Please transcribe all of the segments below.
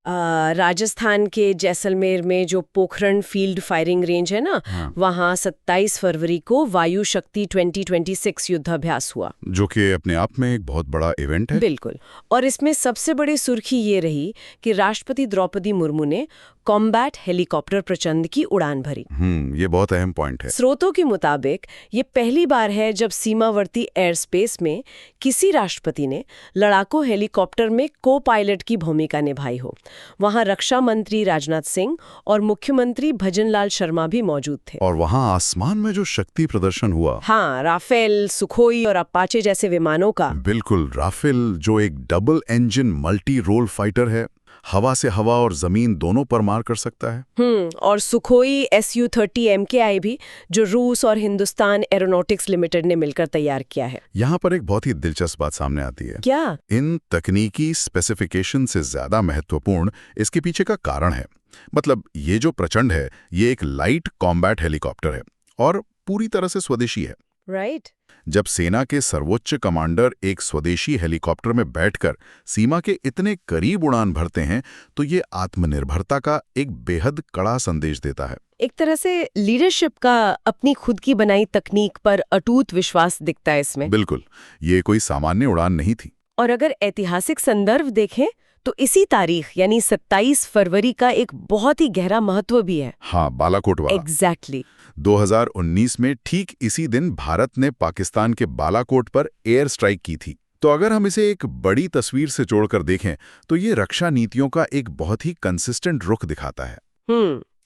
राजस्थान के जैसलमेर में जो पोखरण फील्ड फायरिंग रेंज है ना, वहाँ 27 फरवरी को वायु शक्ति 2026 युद्धाभ्यास हुआ, जो कि अपने आप में एक बहुत बड़ा इवेंट है। बिल्कुल। और इसमें सबसे बड़ी सुर्खी ये रही कि राष्ट्रपति द्रौपदी मुर्मू ने कॉम्बैट हेलीकॉप्टर प्रचंड की उड़ान भरी। ये बहुत अहम पॉइंट है। स्रोतों के मुताबिक ये पहली बार है जब सीमावर्ती एयर स्पेस में किसी राष्ट्रपति ने लड़ाकू हेलीकॉप्टर में को पायलट की भूमिका निभाई हो। वहां रक्षा मंत्री राजनाथ सिंह और मुख्यमंत्री भजनलाल शर्मा भी मौजूद थे। और वहां आसमान में जो शक्ति प्रदर्शन हुआ, हाँ, राफेल, सुखोई और अपाचे जैसे विमानों का। बिल्कुल, राफेल जो एक double engine multi role fighter है, हवा से हवा और जमीन दोनों पर मार कर सकता है। और सुखोई Su-30 MKI भी, जो रूस और हिंदुस्तान एरोनॉटिक्स लिमिटेड ने मिलकर तैयार किया है। यहाँ पर एक बहुत ही दिलचस्प बात सामने आती है। क्या? इन तकनीकी स्पेसिफिकेशन से ज्यादा महत्वपूर्ण इसके पीछे का कारण है। मतलब ये जो प्रचंड है, ये एक लाइट कॉम्बैट हेलीकॉप्टर है और पूरी तरह से स्वदेशी है। राइट। जब सेना के सर्वोच्च कमांडर एक स्वदेशी हेलीकॉप्टर में बैठकर सीमा के इतने करीब उड़ान भरते हैं, तो ये आत्मनिर्भरता का एक बेहद कड़ा संदेश देता है। एक तरह से लीडरशिप का अपनी खुद की बनाई तकनीक पर अटूट विश्वास दिखता है इसमें। बिल्कुल, ये कोई सामान्य उड़ान नहीं थी। और अगर ऐतिहासिक संदर्भ देखें तो इसी तारीख यानी 27 फरवरी का एक बहुत ही गहरा महत्व भी है। हाँ, बालाकोट वाला। एग्जैक्टली। 2019 में ठीक इसी दिन भारत ने पाकिस्तान के बालाकोट पर एयर स्ट्राइक की थी। तो अगर हम इसे एक बड़ी तस्वीर से जोड़कर देखें तो ये रक्षा नीतियों का एक बहुत ही कंसिस्टेंट रुख दिखाता है।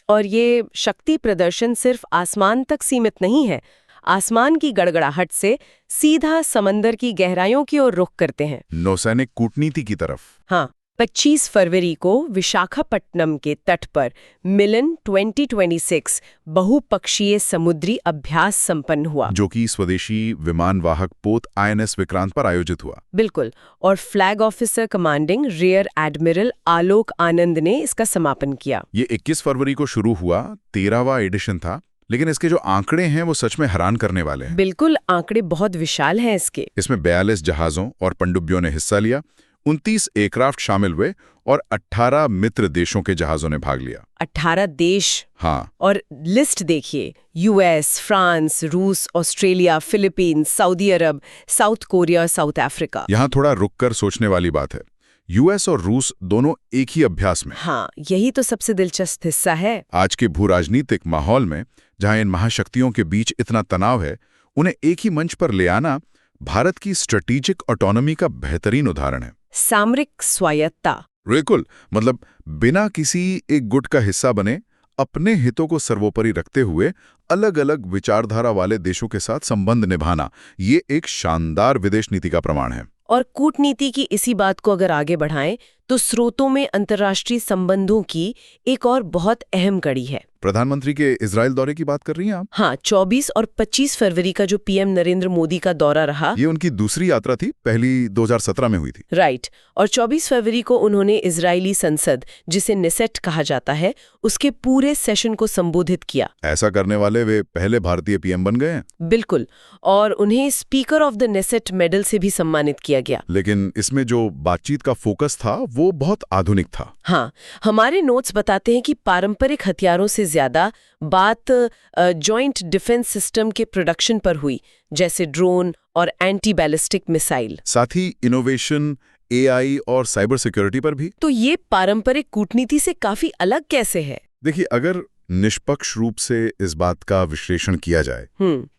और ये शक्ति प्रदर्शन सिर्फ आसमान तक सीमित नहीं है। आसमान की गड़गड़ाहट से सीधा समंदर की गहराइयों की ओर रुख करते हैं, नौसैनिक कूटनीति की तरफ। हाँ, 25 फरवरी को विशाखापट्टनम के तट पर मिलन 2026 बहुपक्षीय समुद्री अभ्यास संपन्न हुआ, जो कि स्वदेशी विमानवाहक पोत INS विक्रांत पर आयोजित हुआ। बिल्कुल। और flag officer commanding rear admiral Alok Anand ने इसका समापन किया। ये 21 फरवरी को शुरू हुआ, 13वां एडिशन था, लेकिन इसके जो आंकड़े हैं वो सच में हैरान करने वाले हैं। बिल्कुल, आंकड़े बहुत विशाल हैं इसके। इसमें 42 जहाजों और पनडुब्बियों ने हिस्सा लिया, 29 एयरक्राफ्ट शामिल हुए और 18 मित्र देशों के जहाजों ने भाग लिया। 18 देश। हाँ। और लिस्ट देखिए, US, फ्रांस, रूस, ऑस्ट्रेलिया, फिलीपींस, सऊदी अरब, साउथ कोरिया, साउथ अफ्रीका। यहाँ थोड़ा रुककर सोचने वाली बात है। US और रूस दोनों एक ही अभ्यास में। हाँ, यही तो सबसे दिलचस्प हिस्सा है। आज के भूराजनीतिक माहौल में जहां इन महाशक्तियों के बीच इतना तनाव है, उन्हें एक ही मंच पर ले आना भारत की स्ट्रेटेजिक ऑटोनॉमी का बेहतरीन उदाहरण है। सामरिक स्वायत्तता। बिल्कुल, मतलब बिना किसी एक गुट का हिस्सा बने, अपने हितों को सर्वोपरि रखते हुए अलग अलग विचारधारा वाले देशों के साथ संबंध निभाना, ये एक शानदार विदेश नीति का प्रमाण है। और कूटनीति की इसी बात को अगर आगे बढ़ाएं तो स्रोतों में अंतर्राष्ट्रीय संबंधों की एक और बहुत अहम कड़ी है। प्रधानमंत्री के इजराइल दौरे की बात कर रही हैं आप? हाँ, 24 और 25 फरवरी का जो पीएम नरेंद्र मोदी का दौरा रहा, ये उनकी दूसरी यात्रा थी, पहली 2017 में हुई थी। राइट। और 24 फरवरी को उन्होंने इजरायली संसद, जिसे नेसेट कहा जाता है, उसके पूरे सेशन को संबोधित किया। ऐसा करने वाले वे पहले भारतीय पीएम बन गए हैं। बिल्कुल। और उन्हें speaker of the Knesset medal से भी सम्मानित किया गया। लेकिन इसमें जो बातचीत का फोकस था वो बहुत आधुनिक था। हाँ, हमारे नोट्स बताते हैं कि पारंपरिक हथियारों से ज्यादा बात जॉइंट डिफेंस सिस्टम के प्रोडक्शन पर हुई, जैसे ड्रोन और एंटी बैलिस्टिक मिसाइल। साथ ही इनोवेशन, AI और साइबर सिक्योरिटी पर भी। तो ये पारंपरिक कूटनीति से काफी अलग कैसे है? देखिए, अगर निष्पक्ष रूप से इस बात का विश्लेषण किया जाए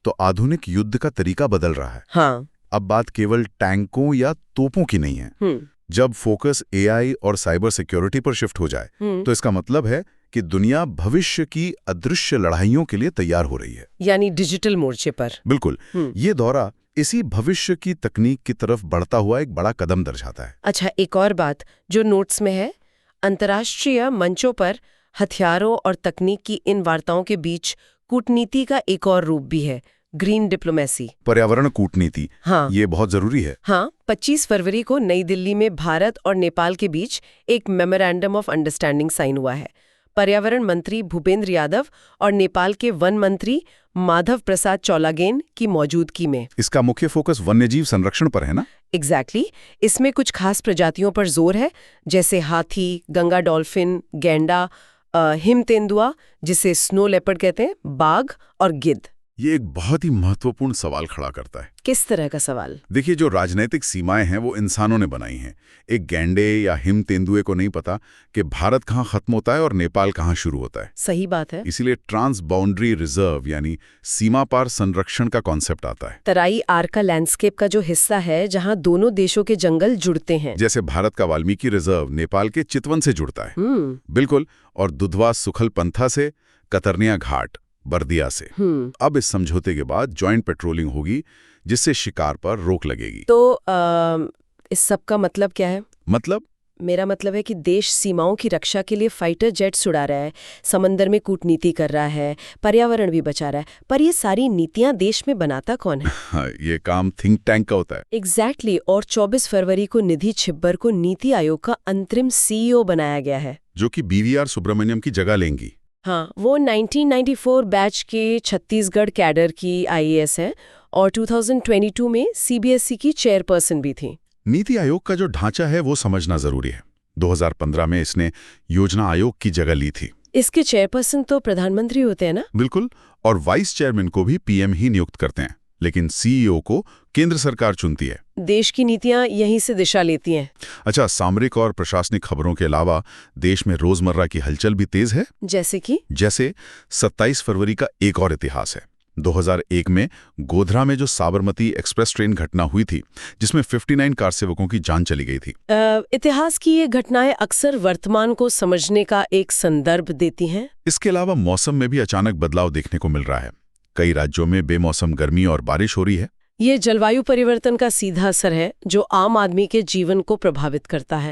तो आधुनिक युद्ध का तरीका बदल रहा है। हाँ। अब बात केवल टैंकों या तोपों की नहीं है। जब फोकस AI और साइबर सिक्योरिटी पर शिफ्ट हो जाए तो इसका मतलब है कि दुनिया भविष्य की अदृश्य लड़ाइयों के लिए तैयार हो रही है, यानी डिजिटल मोर्चे पर। बिल्कुल। ये दौरा इसी भविष्य की तकनीक की तरफ बढ़ता हुआ एक बड़ा कदम दर्शाता है। अच्छा, एक और बात जो नोट्स में है, अंतर्राष्ट्रीय मंचों पर हथियारों और तकनीक की इन वार्ताओं के बीच कूटनीति का एक और रूप भी है, ग्रीन डिप्लोमेसी, पर्यावरण कूटनीति। हाँ, ये बहुत जरूरी है। हाँ, 25 फरवरी को नई दिल्ली में भारत और नेपाल के बीच एक मेमोरेंडम ऑफ अंडरस्टैंडिंग साइन हुआ है। पर्यावरण मंत्री भूपेंद्र यादव और नेपाल के वन मंत्री माधव प्रसाद चौलागेन की मौजूदगी में। इसका मुख्य फोकस वन्यजीव संरक्षण पर है ना? एग्जैक्टली इसमें कुछ खास प्रजातियों पर जोर है, जैसे हाथी, गंगा डॉल्फिन, गैंडा, हिम तेंदुआ जिसे स्नो लेपर्ड कहते हैं, बाघ और गिद्ध। ये एक बहुत ही महत्वपूर्ण सवाल खड़ा करता है। किस तरह का सवाल? देखिए, जो राजनीतिक सीमाएं हैं वो इंसानों ने बनाई हैं। एक गैंडे या हिम तेंदुए को नहीं पता कि भारत कहाँ खत्म होता है और नेपाल कहाँ शुरू होता है। सही बात है। इसीलिए ट्रांस बाउंड्री रिजर्व यानी सीमा पार संरक्षण का कॉन्सेप्ट आता है। तराई आर का लैंडस्केप का जो हिस्सा है जहाँ दोनों देशों के जंगल जुड़ते हैं, जैसे भारत का वाल्मीकि रिजर्व नेपाल के चितवन से जुड़ता है। बिल्कुल। और दुधवा सुखल पंथा से, कतरनिया घाट बर्दिया से। अब इस समझौते के बाद जॉइंट पेट्रोलिंग होगी जिससे शिकार पर रोक लगेगी। तो इस सब का मतलब क्या है? मेरा मतलब है कि देश सीमाओं की रक्षा के लिए फाइटर जेट्स उड़ा रहा है, समंदर में कूटनीति कर रहा है, पर्यावरण भी बचा रहा है, पर ये सारी नीतियां देश में बनाता कौन है? हाँ, ये काम थिंक टैंक का होता है। एग्जैक्टली। और 24 फरवरी को निधि छिब्बर को नीति आयोग का अंतरिम CEO बनाया गया है, जो कि BVR सुब्रमण्यम की जगह लेंगी। हाँ, वो 1994 बैच के छत्तीसगढ़ कैडर की IAS है और 2022 में CBSE की चेयरपर्सन भी थी। नीति आयोग का जो ढांचा है वो समझना जरूरी है। 2015 में इसने योजना आयोग की जगह ली थी। इसके चेयरपर्सन तो प्रधानमंत्री होते हैं ना? बिल्कुल। और वाइस चेयरमैन को भी PM ही नियुक्त करते हैं, लेकिन CEO को केंद्र सरकार चुनती है। देश की नीतियां यहीं से दिशा लेती हैं। अच्छा, सामरिक और प्रशासनिक खबरों के अलावा देश में रोजमर्रा की हलचल भी तेज है। जैसे 27 फरवरी का एक और इतिहास है। 2001 में गोधरा में जो साबरमती एक्सप्रेस ट्रेन घटना हुई थी, जिसमें 59 कार सेवकों की जान चली गई थी। इतिहास की ये घटनाएं अक्सर वर्तमान को समझने का एक संदर्भ देती हैं। इसके अलावा मौसम में भी अचानक बदलाव देखने को मिल रहा है। कई राज्यों में बेमौसम गर्मी और बारिश हो रही है। ये जलवायु परिवर्तन का सीधा असर है जो आम आदमी के जीवन को प्रभावित करता है।